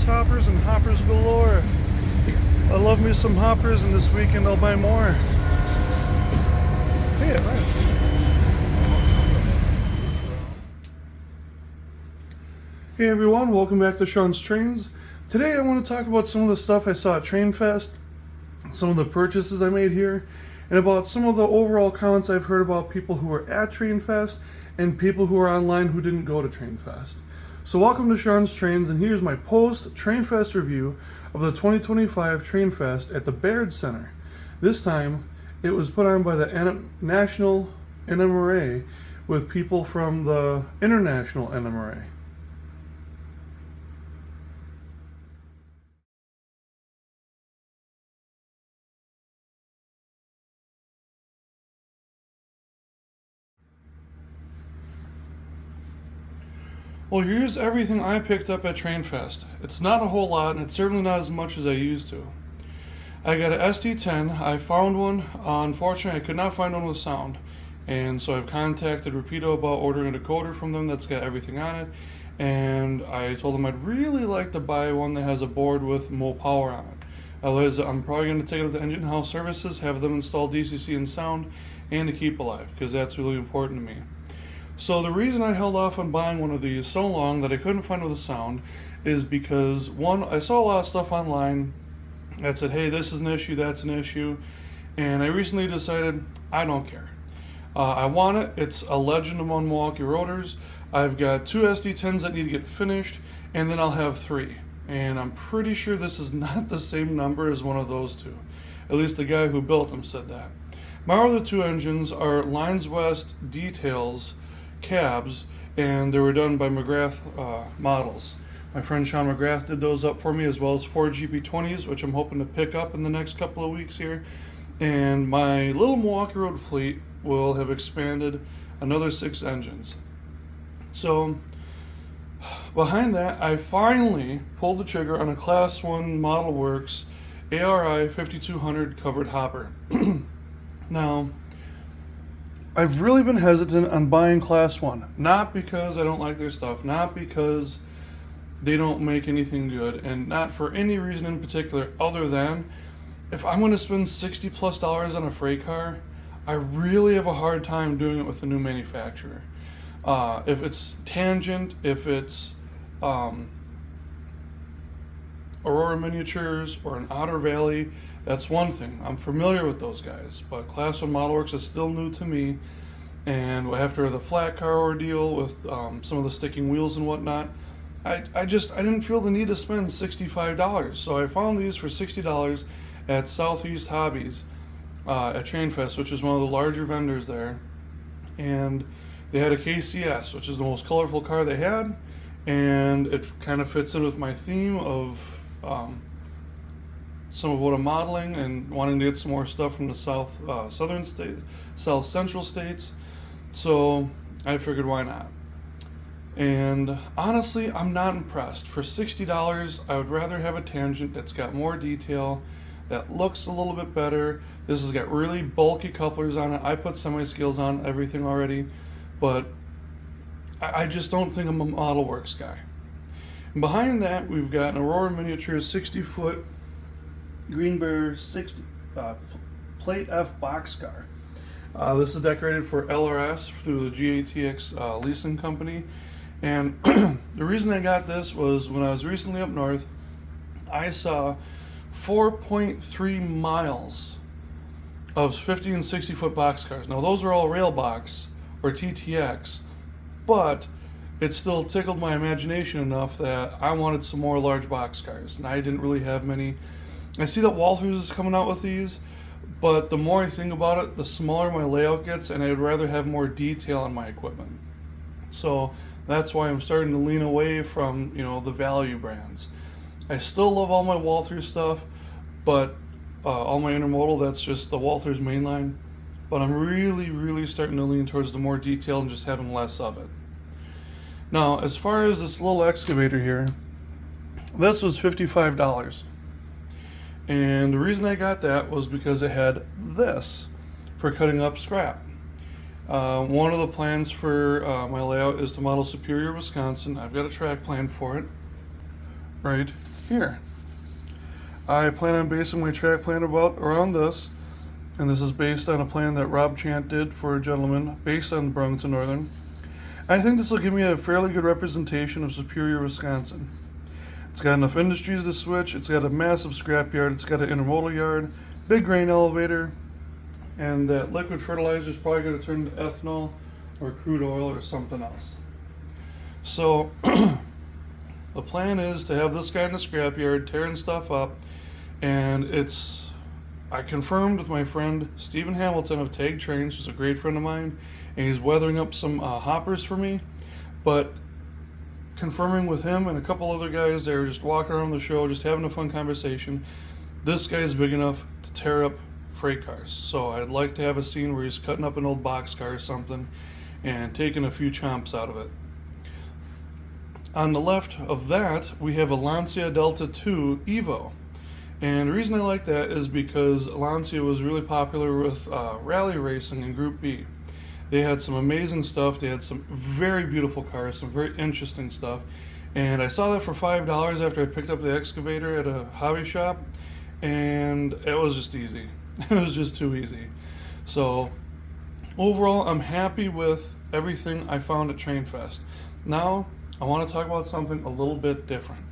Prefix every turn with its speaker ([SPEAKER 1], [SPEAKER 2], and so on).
[SPEAKER 1] hoppers and hoppers galore. I love me some hoppers, and this weekend I'll buy more. Hey, right. Hey everyone, welcome back to Sean's Trains. Today I want to talk about some of the stuff I saw at Trainfest, some of the purchases I made here, and about some of the overall comments I've heard about people who were at Trainfest and people who are online who didn't go to Trainfest. So welcome to Sean's Trains, and here's my post-Trainfest review of the 2025 Trainfest at the Baird Center. This time, it was put on by the National NMRA with people from the International NMRA. Well, here's everything I picked up at Trainfest. It's not a whole lot, and it's certainly not as much as I used to. I got an SD10. I found one. Unfortunately, I could not find one with sound. And so I've contacted Rapido about ordering a decoder from them that's got everything on it. And I told them I'd really like to buy one that has a board with more power on it. Otherwise, I'm probably going to take it up to Engine House Services, have them install DCC and sound, and to keep alive, because that's really important to me. So the reason I held off on buying one of these so long that I couldn't find with a sound is because, one, I saw a lot of stuff online that said, hey, this is an issue, that's an issue, and I recently decided I don't care. I want it. It's a legend among Milwaukee Roaders. I've got 2 SD10s that need to get finished, and then I'll have 3. And I'm pretty sure this is not the same number as one of those two. At least the guy who built them said that. My other 2 engines are Lines West Details cabs, and they were done by McGrath models. My friend Sean McGrath did those up for me, as well as 4 GP20s, which I'm hoping to pick up in the next couple of weeks here. And my little Milwaukee Road fleet will have expanded another 6 engines. So behind that, I finally pulled the trigger on a Class 1 Model Works ARI 5200 covered hopper. Now, I've really been hesitant on buying Class 1, not because I don't like their stuff, not because they don't make anything good, and not for any reason in particular other than if I'm going to spend $60+ on a freight car, I really have a hard time doing it with a new manufacturer. If it's Tangent, if it's Aurora Miniatures or an Otter Valley, that's one thing. I'm familiar with those guys, but Class 1 Model Works is still new to me. And after the flat car ordeal with some of the sticking wheels and whatnot, I didn't feel the need to spend $65. So I found these for $60 at Southeast Hobbies at Trainfest, which is one of the larger vendors there. And they had a KCS, which is the most colorful car they had, and it kind of fits in with my theme of some of what I'm modeling and wanting to get some more stuff from the South Central states. So I figured, why not? And honestly, I'm not impressed. For $60, I would rather have a Tangent that's got more detail, that looks a little bit better. This has got really bulky couplers on it. I put semi-scales on everything already, but I just don't think I'm a Model Works guy. And behind that, we've got an Aurora Miniatures 60-foot Green Bear 60 Plate F boxcar. This is decorated for LRS through the GATX leasing company. And the reason I got this was when I was recently up north, I saw 4.3 miles of 50 and 60 foot boxcars. Now those are all rail box or TTX, but it still tickled my imagination enough that I wanted some more large boxcars, and I didn't really have many. I see that Walthers is coming out with these, but the more I think about it, the smaller my layout gets, and I'd rather have more detail on my equipment. So that's why I'm starting to lean away from, the value brands. I still love all my Walthers stuff, but all my intermodal, that's just the Walthers mainline. But I'm really, really starting to lean towards the more detail and just having less of it. Now, as far as this little excavator here, this was $55. And the reason I got that was because it had this for cutting up scrap. One of the plans for my layout is to model Superior, Wisconsin. I've got a track plan for it. right here. I plan on basing my track plan around this, and this is based on a plan that Rob Chant did for a gentleman based on Burlington Northern. I think this will give me a fairly good representation of Superior, Wisconsin. It's got enough industries to switch, it's got a massive scrapyard, it's got an intermodal yard, big grain elevator, and that liquid fertilizer is probably going to turn into ethanol or crude oil or something else. So the plan is to have this guy in the scrapyard tearing stuff up, and I confirmed with my friend Stephen Hamilton of Tag Trains, who's a great friend of mine, and he's weathering up some hoppers for me. But confirming with him and a couple other guys, they were just walking around the show, just having a fun conversation. This guy's big enough to tear up freight cars. So I'd like to have a scene where he's cutting up an old boxcar or something and taking a few chomps out of it. On the left of that, we have a Lancia Delta 2 Evo. And the reason I like that is because Lancia was really popular with rally racing in Group B. They had some amazing stuff. They had some very beautiful cars, some very interesting stuff. And I saw that for $5 after I picked up the excavator at a hobby shop, and it was just easy. It was just too easy. So overall, I'm happy with everything I found at Trainfest. Now, I want to talk about something a little bit different.